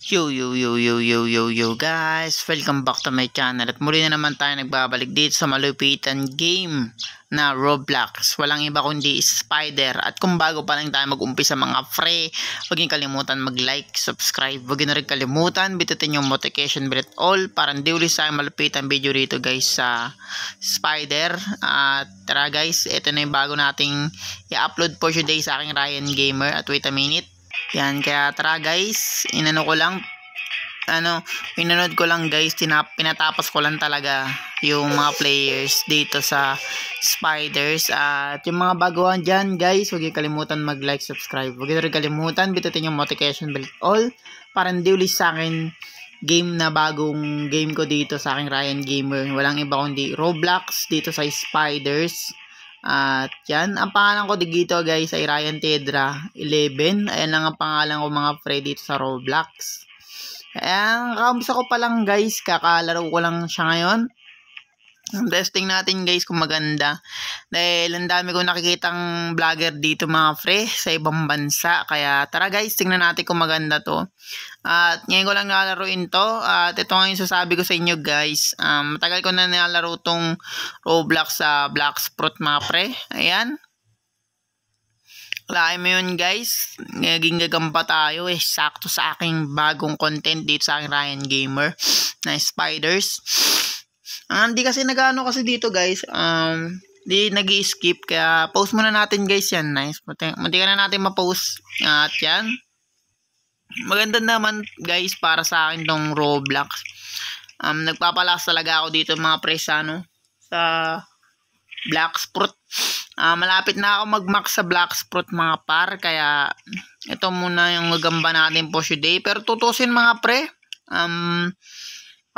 Yo guys, welcome back to my channel at muli na naman tayo nagbabalik dito sa malupitan game na Roblox. Walang iba kundi Spider. At kung bago pa lang tayo mag-umpisa mga pre, huwag niyo kalimutan mag-like, subscribe. Huwag niyo na rin kalimutan bitutin yung notification bell at all para hindi ulit sa malupitan video dito guys sa Spider. At tara guys, ito na yung bago nating i-upload for today sa aking Ryan Gamer. At wait a minute. Yan, kaya tara guys, pinanood ko lang guys, pinatapos ko lang talaga yung mga players dito sa Spiders. At yung mga baguhan dyan guys, huwag yung kalimutan mag-like, subscribe. Huwag yung kalimutan bitutin yung notification bell all para hindi ulit sa akin game na bagong game ko dito sa aking Ryan Gamer. Walang iba kundi Roblox dito sa Spiders. At yan, ang pangalan ko dito guys ay Ryan Tedra 11. Ayan lang ang pangalan ko mga pre dito sa Roblox. Ayan, kamusta ko pa lang guys, kakalaro ko lang siya ngayon. Testing natin guys kung maganda. Dahil ang dami kong nakikitang vlogger dito mga pre sa ibang bansa. Kaya tara guys, tingnan natin kung maganda to. At ngayon ko lang nalaruin to. At ito nga yung sasabi ko sa inyo guys. Matagal ko na nilalaro tong Roblox sa Blacksprout mga pre. Ayan. Lain mo yun guys. Naging gagamba tayo sakto sa aking bagong content dito sa aking Ryan Gamer na Spiders. Hindi kasi nagano kasi dito guys. Di nag-i-skip. Kaya post muna natin guys yan. Nice. Munti ka na natin ma-post. At yan. Maganda naman guys para sa akin tong Roblox. Nagpapalakas talaga ako dito mga presano sa Blacksprout. Malapit na ako mag-max sa Blacksprout mga par. Kaya ito muna yung gagamba natin po today. Pero tutusin mga pre.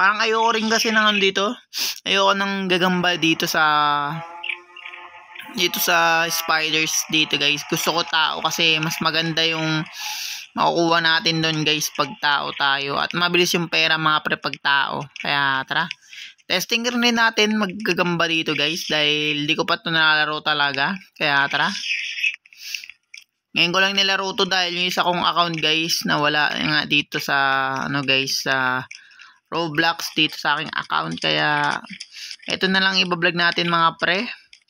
Parang ayoko rin kasi nang dito. Ayoko nang gagamba dito sa Spiders dito guys. Gusto ko tao kasi mas maganda yung makukuha natin doon guys pag tao tayo. At mabilis yung pera mga pre pag tao. Kaya tara. Testing rin natin maggagamba dito guys. Dahil di ko pa ito nalalaro talaga. Kaya tara. Ngayon ko lang nilaro to dahil yung isa kong account guys na wala nga dito sa guys sa Roblox dito sa aking account. Kaya ito na lang ibablog natin mga pre.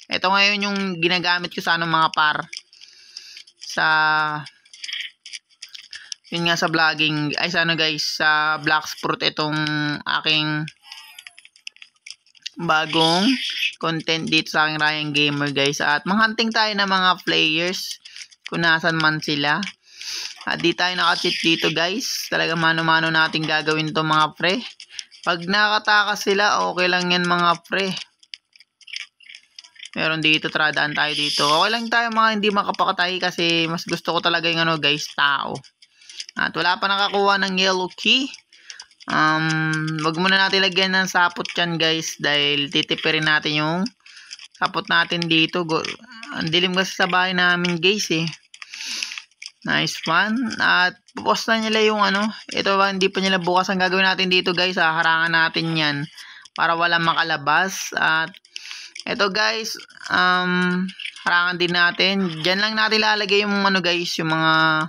Ito ngayon yung ginagamit ko sa mga par. Sa yun nga sa vlogging. Ay sa guys sa Blacksprout itong aking bagong content dito sa aking Ryan Gamer guys. At manghunting tayo ng mga players kung nasan man sila. At di tayo naka-cheat dito guys. Talaga mano-mano natin gagawin to mga pre. Pag nakatakas sila, okay lang yan mga pre. Meron dito, tradaan tayo dito. Okay lang tayo mga hindi makapakatay kasi mas gusto ko talaga yung guys, tao. At wala pa nakakuha ng yellow key. Wag muna natin lagyan ng sapot yan guys. Dahil titipirin natin yung sapot natin dito. Ang dilim kasi sa bahay namin guys Nice one. At post na nila yung ito ba hindi pa nila bukas. Ang gagawin natin dito guys, harangan natin yan para walang makalabas. At ito guys, harangan din natin. Diyan lang natin lalagay yung guys, yung mga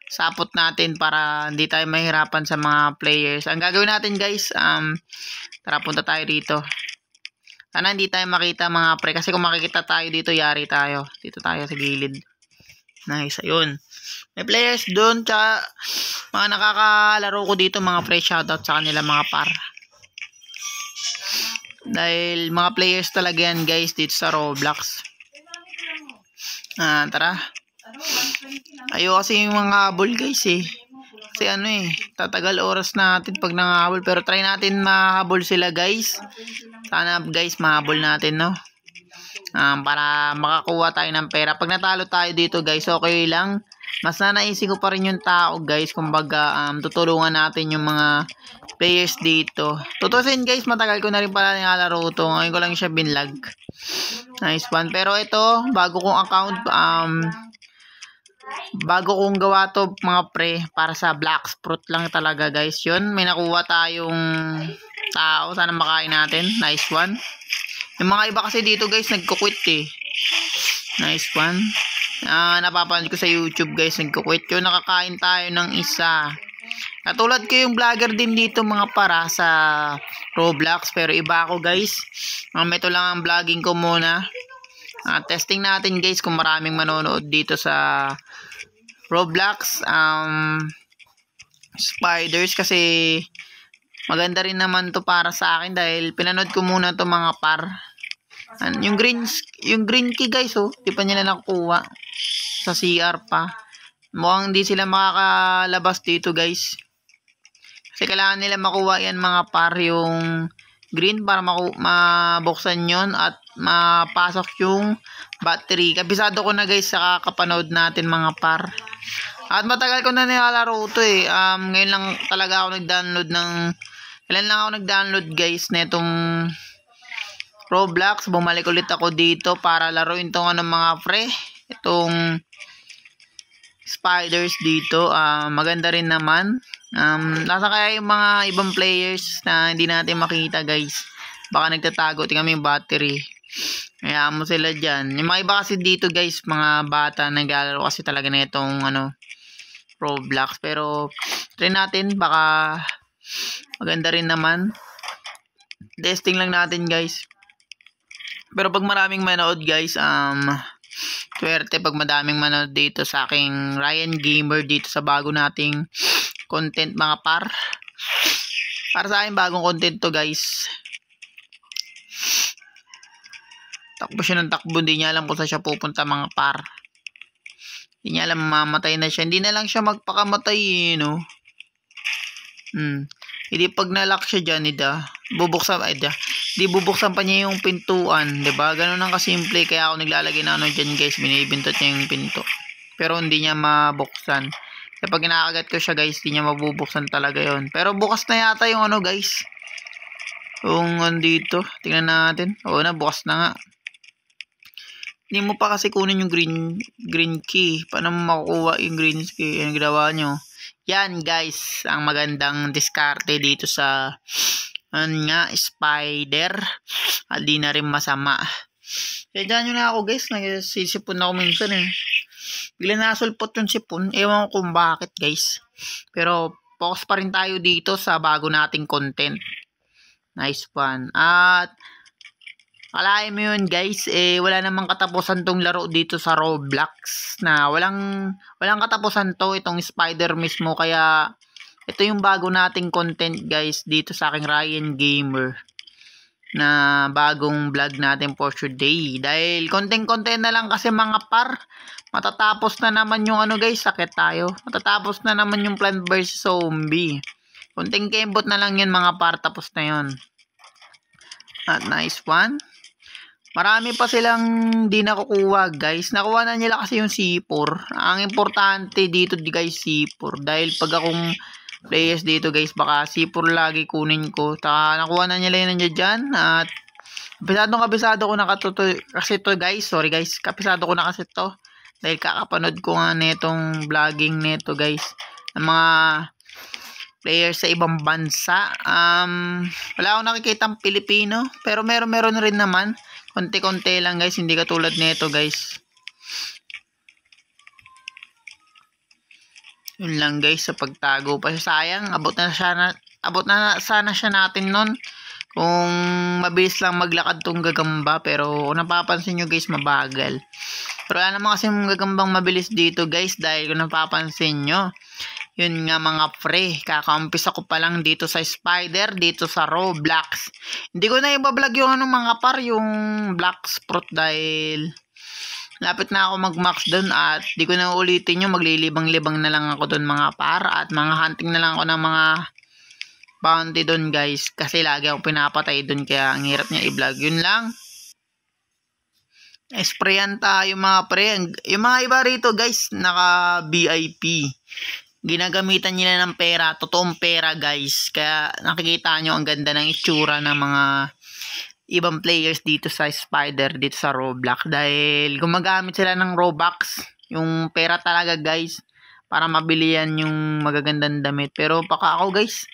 sapot natin para hindi tayo mahirapan sa mga players. Ang gagawin natin guys, tara punta tayo dito. Sana hindi tayo makita mga pre kasi kung makikita tayo dito, yari tayo. Dito tayo sa gilid. Nice, ayun. May players doon, tsaka mga nakakalaro ko dito mga pre, shoutout sa kanila mga par. Dahil mga players talaga yan guys dito sa Roblox. Tara. Ayoko kasi yung mga habol guys Kasi tatagal oras natin pag nangahabol. Pero try natin mahabol sila guys. Sana guys mahabol natin para makakuha tayo ng pera. Pag natalo tayo dito guys, okay lang. Mas nanaisip ko pa rin yung tao guys. Kumbaga tutulungan natin yung mga players dito. Tutusin guys, matagal ko na rin pala nilalaro to. Ngayon ko lang siya binlag. Nice one. Pero ito, bago kong account, bago kong gawa to mga pre, para sa Blacksprout lang talaga guys. Yun, may nakuha tayong tao. Sana makain natin. Nice one. Yung mga iba kasi dito guys, nagko-quit Nice one. Napapanood ko sa YouTube guys, nagko-quit yun. Nakakain tayo ng isa. Katulad ko yung vlogger din dito mga para sa Roblox, pero iba ako guys. Ito lang ang vlogging ko muna. Testing natin guys kung maraming manonood dito sa Roblox. Spiders kasi maganda rin naman to para sa akin dahil pinanood ko muna to mga par. Yung green key guys, oh, di pa nila nakukuha sa CR pa. Mukhang hindi sila makakalabas dito guys. Kasi kailangan nila makuha yan mga par, yung green para mabuksan yon at mapasok yung battery. Kabisado ko na guys sa kakapanood natin mga par. At matagal ko na nilalaro ito eh. Ngayon lang talaga ako nag-download kailan lang ako nag-download guys netong Roblox. Bumalik ulit ako dito para laruin tong mga pre. Itong spiders dito. Maganda rin naman. Nasa kaya yung mga ibang players na hindi natin makita guys. Baka nagtatago. Tingnan mo yung battery. Kaya mo sila dyan. Yung mga iba kasi dito guys, mga bata naglalaro kasi talaga na itong Roblox. Pero try natin. Baka maganda rin naman. Testing lang natin guys. Pero pag maraming manood guys, swerte pag madaming manood dito sa aking Ryan Gamer dito sa bago nating content mga par. Para sa akin bagong content to guys. Takbo siya ng takbo, hindi niya alam kung saan siya pupunta mga par. Hindi niya alam, mamatay na siya. Hindi na lang siya magpakamatay no. Hindi pag nalock siya dyan, bubuksan pa niya yung pintuan, 'di ba? Ganun lang kasimple, kaya ako naglalagay na dyan guys, binibintot niya yung pinto. Pero hindi niya mabuksan. Kaya pag kinakagat ko siya guys, hindi niya mabubuksan talaga 'yon. Pero bukas na yata yung guys. Yung dito, tingnan natin. Oo na, bukas na nga. Hindi mo pa kasi kunin yung green key. Paano mo makukuha yung green key? Ano ginawa nyo? Yan guys, ang magandang diskarte dito sa spider. Di na rin masama. Kaya dyan nyo na ako guys, nagsisipon ako minsan eh. Bigla nasulpot yung sipon, ewan ko kung bakit guys. Pero focus pa rin tayo dito sa bago nating content. Nice one. At alain mo yun guys, wala namang katapusan tong laro dito sa Roblox. Na walang katapusan to, itong spider mismo. Kaya ito yung bago nating content guys dito sa aking Ryan Gamer na bagong vlog natin for today. Dahil content na lang kasi mga par. Matatapos na naman yung guys, sakit tayo. Matatapos na naman yung Plant vs Zombie. Konting kembot na lang yun mga par, tapos na yun. At nice one. Marami pa silang di nakukuha guys. Nakuha na nila kasi yung C4. Ang importante dito guys C4. Dahil pag akong players dito guys, baka C4 lagi kunin ko. Nakuha na nila yun dyan. At kabisado ko na kasi to guys. Sorry guys. Kabisado ko na kasi to. Dahil kakapanood ko nga netong vlogging neto guys. Ng mga players sa ibang bansa. Wala akong nakikitang Pilipino. Pero meron rin naman. Konti-konti lang guys, hindi katulad nito guys. Yun lang guys, sa pagtago pa siya. Sayang, abot na sana siya natin nun. Kung mabilis lang maglakad tong gagamba. Pero kung napapansin nyo guys, mabagal. Pero wala naman kasi gagambang mabilis dito guys. Dahil kung napapansin nyo, yun nga mga pre, kakaumpisa ko pa lang dito sa spider, dito sa Roblox. Hindi ko na ibablog yung mga par, yung black sprut dahil lapit na ako mag-max doon at di ko na ulitin yung maglilibang-libang na lang ako doon mga par at mga hunting na lang ako ng mga bounty doon guys kasi lagi ako pinapatay doon kaya ang hirap niya i-vlog. Yun lang. Sprayan tayo mga pre. Yung mga iba rito guys, naka VIP. Ginagamitan nila ng pera, totoong pera guys. Kaya nakikita nyo ang ganda ng itsura ng mga ibang players dito sa spider, dito sa Roblox. Dahil gumagamit sila ng Robux, yung pera talaga guys, para mabili yan yung magagandang damit. Pero baka ako guys,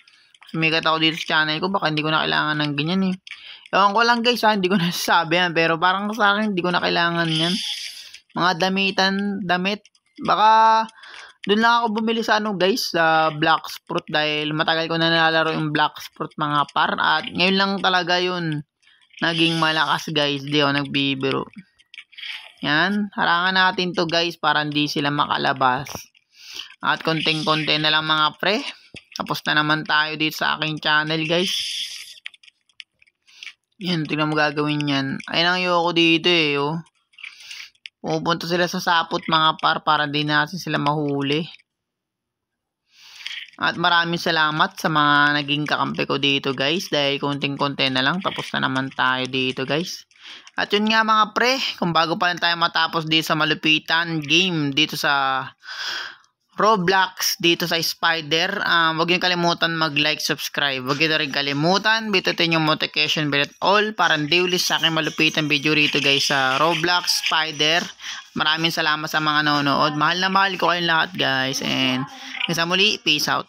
sumikat ako dito sa channel ko, baka hindi ko na kailangan ng ganyan eh. Ewan ko lang guys hindi ko nasasabi yan. Pero parang sa akin, hindi ko na kailangan yan. Mga damit, baka Doon lang ako bumili sa ano guys, sa Black Fruit dahil matagal ko na nilalaro yung Black Fruit mga par. At ngayon lang talaga yun naging malakas guys, di ako nagbibiro. Yan, harangan natin to guys para hindi sila makalabas. At konting-konti na lang mga pre. Tapos na naman tayo dito sa aking channel guys. Yan, tingnan mo gagawin yan. Ayun ang ayoko dito eh, oh. Pupunta sila sa sapot mga par para di natin sila mahuli. At maraming salamat sa mga naging kakampi ko dito guys. Dahil konting-konti na lang. Tapos na naman tayo dito guys. At yun nga mga pre. Kung bago pa lang tayo matapos dito sa malupitan game. Dito sa Roblox. Dito sa Spider. Huwag nyo kalimutan mag-like, subscribe. Huwag nyo rin kalimutan. Bitutin yung notification bell at all. Para hindi ulit sa aking malupitan video rito guys sa Roblox Spider. Maraming salamat sa mga nanonood. Mahal na mahal ko kayong lahat guys. And hanggang sa muli, peace out.